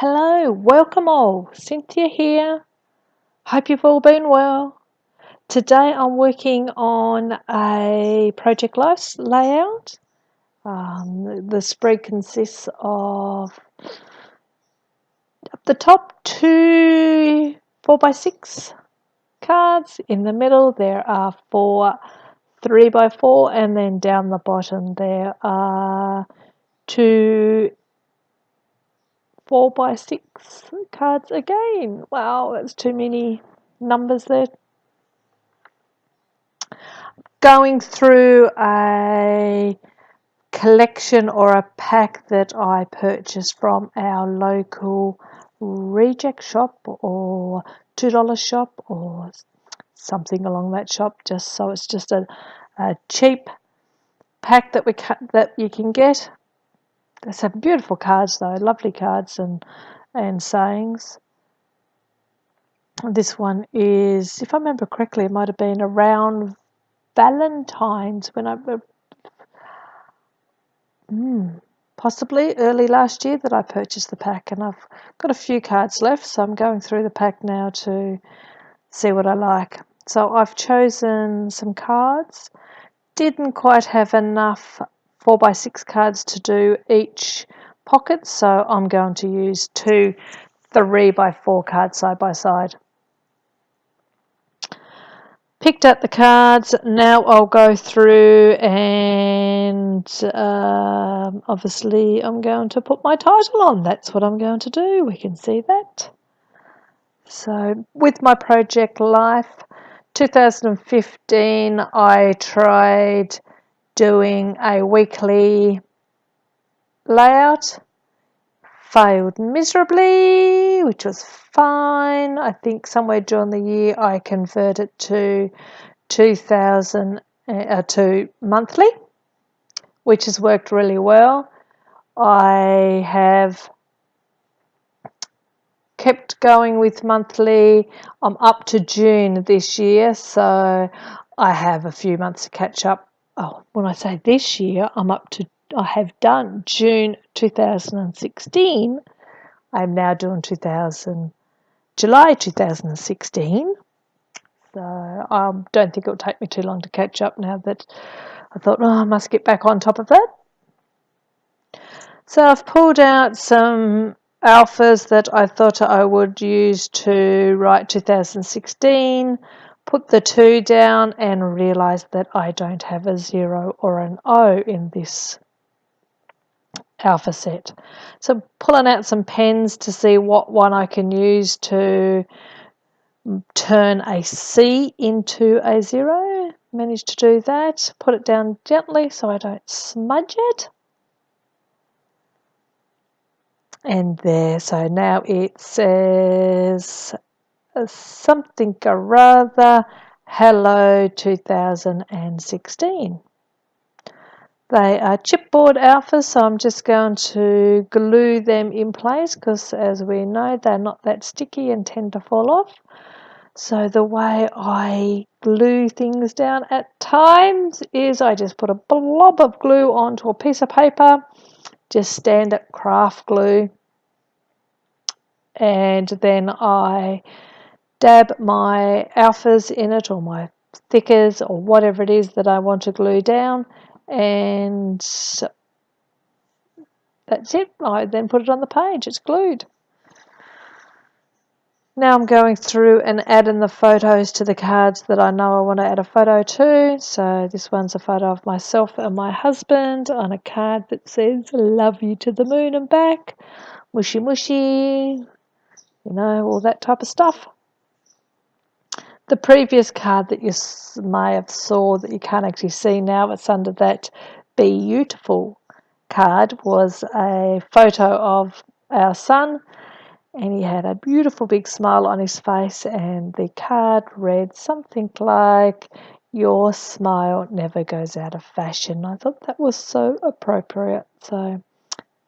Hello, welcome all. Cynthia here. Hope you've all been well. Today I'm working on a project layout. The spread consists of the top two 4x6 cards. In the middle there are four 3x4, and then down the bottom there are two 4x6 cards again. Wow, that's too many numbers there. Going through a collection or a pack that I purchased from our local reject shop or $2 shop or something along that shop, just so it's just a cheap pack that you can get. There's some beautiful cards though, lovely cards and sayings. This one is, if I remember correctly, it might have been around Valentine's when possibly early last year that I purchased the pack, and I've got a few cards left, so I'm going through the pack now to see what I like. So I've chosen some cards. Didn't quite have enough 4x6 cards to do each pocket, so I'm going to use two 3x4 cards side by side. Picked up the cards. Now I'll go through and obviously I'm going to put my title on. That's what I'm going to do. We can see that. So with my project life, 2015 I tried doing a weekly layout. Failed miserably, which was fine. I think somewhere during the year I converted to 2000 to monthly, which has worked really well. I have kept going with monthly. I'm up to June this year, so I have a few months to catch up. Oh, when I say this year, I have done June 2016. I'm now doing July 2016. So I don't think it'll take me too long to catch up now that I thought, I must get back on top of that. So I've pulled out some alphas that I thought I would use to write 2016, put the 2 down and realised that I don't have a 0 or an O in this alpha set. So pulling out some pens to see what one I can use to turn a C into a 0. Managed to do that. Put it down gently so I don't smudge it. And there, so now it says something or other, hello 2016. They are chipboard alphas, so I'm just going to glue them in place because, as we know, they're not that sticky and tend to fall off. So the way I glue things down at times is I just put a blob of glue onto a piece of paper, just standard craft glue, and then I dab my alphas in it or my thickers or whatever it is that I want to glue down, and that's it. I then put it on the page. It's glued. Now I'm going through and adding the photos to the cards that I know I want to add a photo to. So this one's a photo of myself and my husband on a card that says love you to the moon and back, mushy mushy, all that type of stuff. The previous card that you may have saw that you can't actually see now, it's under that Beautiful card, was a photo of our son, and he had a beautiful big smile on his face, and the card read something like, your smile never goes out of fashion. I thought that was so appropriate, so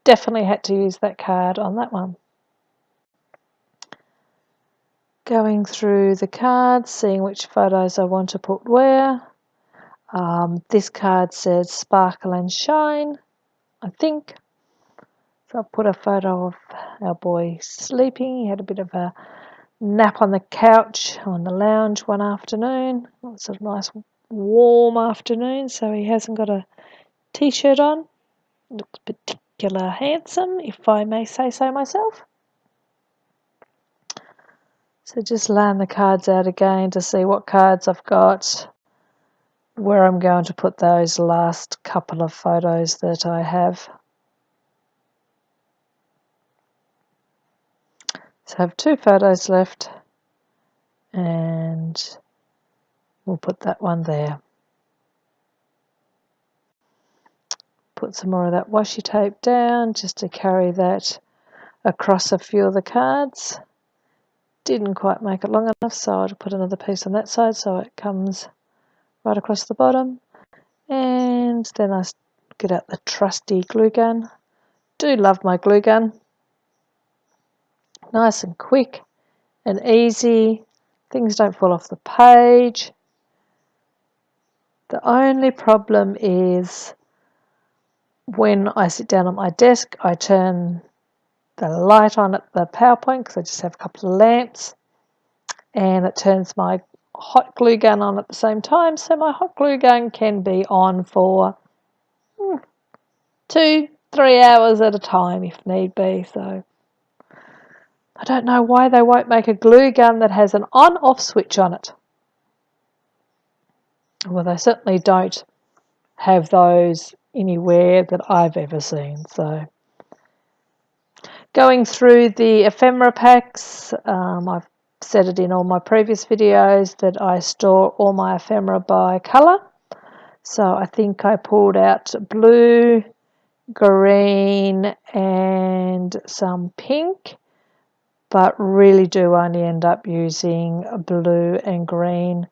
definitely had to use that card on that one. Going through the cards, seeing which photos I want to put where. This card says sparkle and shine, I think. So I've put a photo of our boy sleeping. He had a bit of a nap on the couch on the lounge one afternoon. It was a nice warm afternoon, so he hasn't got a t-shirt on. Looks particular handsome, if I may say so myself. So just laying the cards out again to see what cards I've got, where I'm going to put those last couple of photos that I have. So I have 2 photos left, and we'll put that one there. Put some more of that washi tape down just to carry that across a few of the cards. Didn't quite make it long enough, so I'll put another piece on that side so it comes right across the bottom. And then I get out the trusty glue gun. Do love my glue gun. Nice and quick and easy. Things don't fall off the page. The only problem is when I sit down at my desk, I turn the light on at the PowerPoint because I just have a couple of lamps, and it turns my hot glue gun on at the same time, so my hot glue gun can be on for 2-3 hours at a time if need be. So I don't know why they won't make a glue gun that has an on-off switch on it. Well, they certainly don't have those anywhere that I've ever seen. So going through the ephemera packs, I've said it in all my previous videos that I store all my ephemera by colour. So I think I pulled out blue, green and some pink, but really do only end up using blue and green.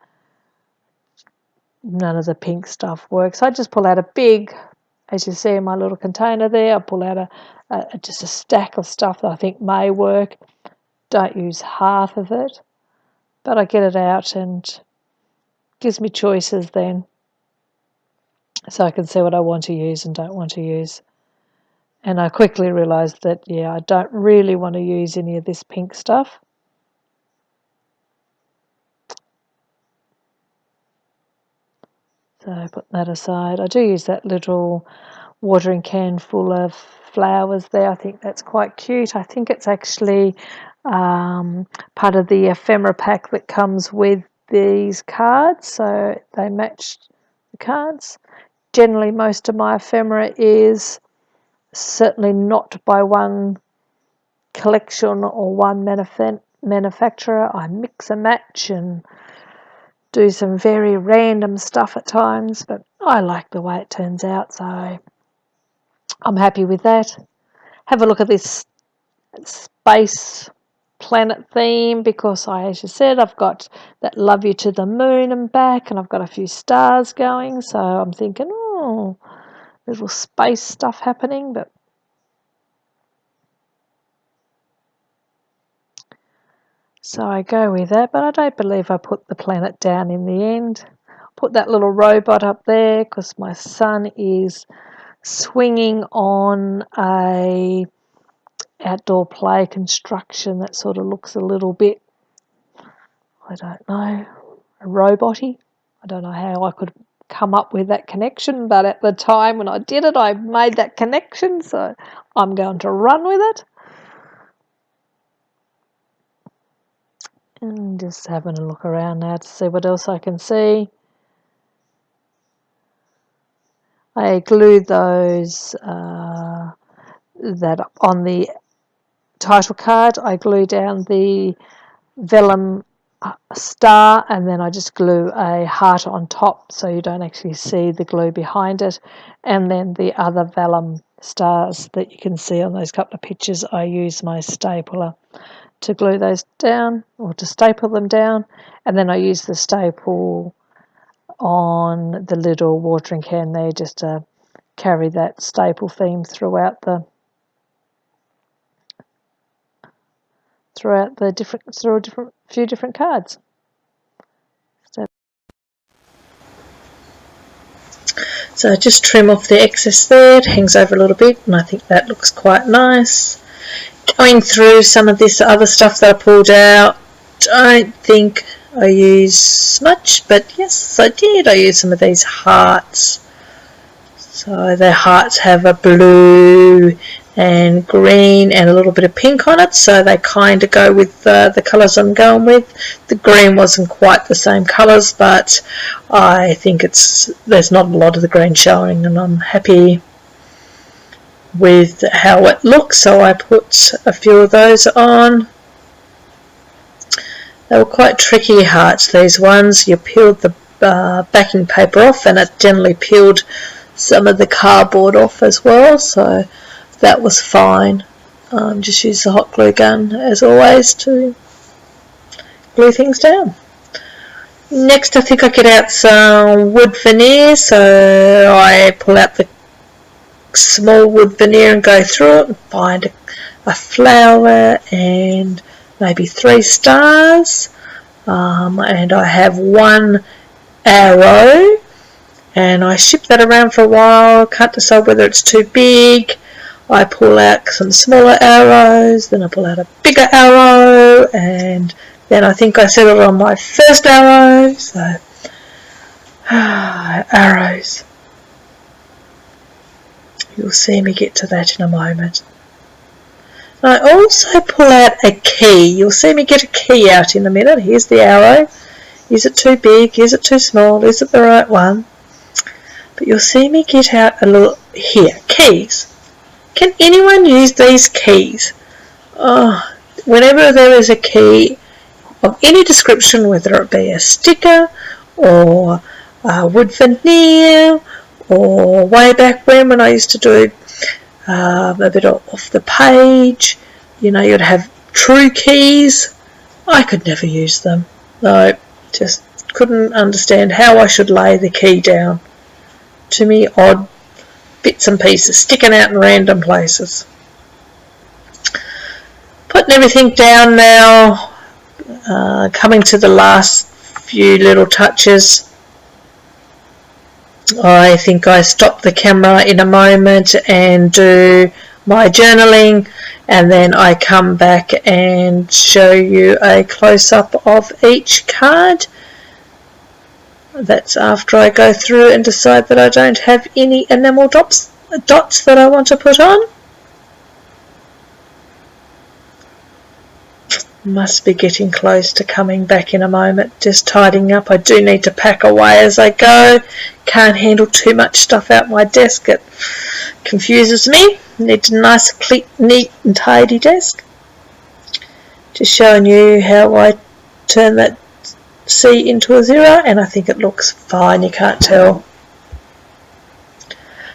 None of the pink stuff works. I just pull out a big, as you see in my little container there, I pull out just a stack of stuff that I think may work. Don't use half of it, but I get it out and gives me choices then, so I can see what I want to use and don't want to use. And I quickly realised that, yeah, I don't really want to use any of this pink stuff. So I put that aside. I do use that little watering can full of flowers there. I think that's quite cute. I think it's actually part of the ephemera pack that comes with these cards, so they match the cards. Generally, most of my ephemera is certainly not by one collection or one manufacturer. I mix and match and do some very random stuff at times, but I like the way it turns out, so I'm happy with that. Have a look at this space planet theme, because as you said, I've got that love you to the moon and back, and I've got a few stars going, so I'm thinking, oh, little space stuff happening. But so I go with that, but I don't believe I put the planet down in the end. Put that little robot up there because my son is swinging on a outdoor play construction that sort of looks a little bit, I don't know, robot-y. I don't know how I could come up with that connection, but at the time when I did it, I made that connection, so I'm going to run with it. And just having a look around now to see what else I can see. I glued those that on the title card. I glue down the vellum star, and then I just glue a heart on top so you don't actually see the glue behind it, and then the other vellum stars that you can see on those couple of pictures, I use my stapler to glue those down, or to staple them down, and then I use the staple on the little watering can there just to carry that staple theme throughout a few different cards. So just trim off the excess there. It hangs over a little bit, and I think that looks quite nice. Going through some of this other stuff that I pulled out, don't think I used much, but yes I did. I used some of these hearts. So the hearts have a blue and green and a little bit of pink on it, so they kind of go with the colours I'm going with. The green wasn't quite the same colours, but I think there's not a lot of the green showing, and I'm happy with how it looks, so I put a few of those on. They were quite tricky hearts, these ones. You peeled the backing paper off, and it generally peeled some of the cardboard off as well, so that was fine. Just use the hot glue gun as always to glue things down. Next I think I get out some wood veneer, so I pull out the small wood veneer and go through it and find a flower and maybe 3 stars, and I have 1 arrow, and I ship that around for a while. Can't decide whether it's too big. I pull out some smaller arrows, then I pull out a bigger arrow, and then I think I settled on my first arrow. So arrows, you'll see me get to that in a moment. I also pull out a key. You'll see me get a key out in a minute. Here's the arrow. Is it too big? Is it too small? Is it the right one? But you'll see me get out a little, here, keys. Can anyone use these keys? Oh, whenever there is a key of any description, whether it be a sticker or wood veneer, or way back when I used to do a bit off the page, you know, you'd have true keys. I could never use them. No, just couldn't understand how I should lay the key down. To me, odd bits and pieces sticking out in random places. Putting everything down now, coming to the last few little touches. I think I stop the camera in a moment and do my journaling, and then I come back and show you a close-up of each card. That's after I go through and decide that I don't have any enamel dots that I want to put on. Must be getting close to coming back in a moment. Just tidying up. I do need to pack away as I go. Can't handle too much stuff out my desk. It confuses me. Need a nice, neat and tidy desk. Just showing you how I turn that C into a 0, and I think it looks fine. You can't tell.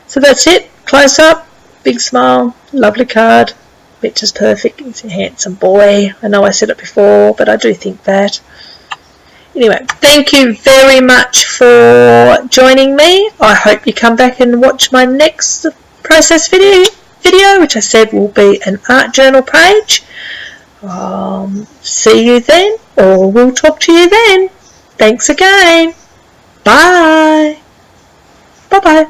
So that's it. Close up. Big smile. Lovely card. Picture's perfect. He's a handsome boy. I know I said it before, but I do think that. Anyway, thank you very much for joining me. I hope you come back and watch my next process video, which I said will be an art journal page. See you then, or we'll talk to you then. Thanks again. Bye. Bye-bye.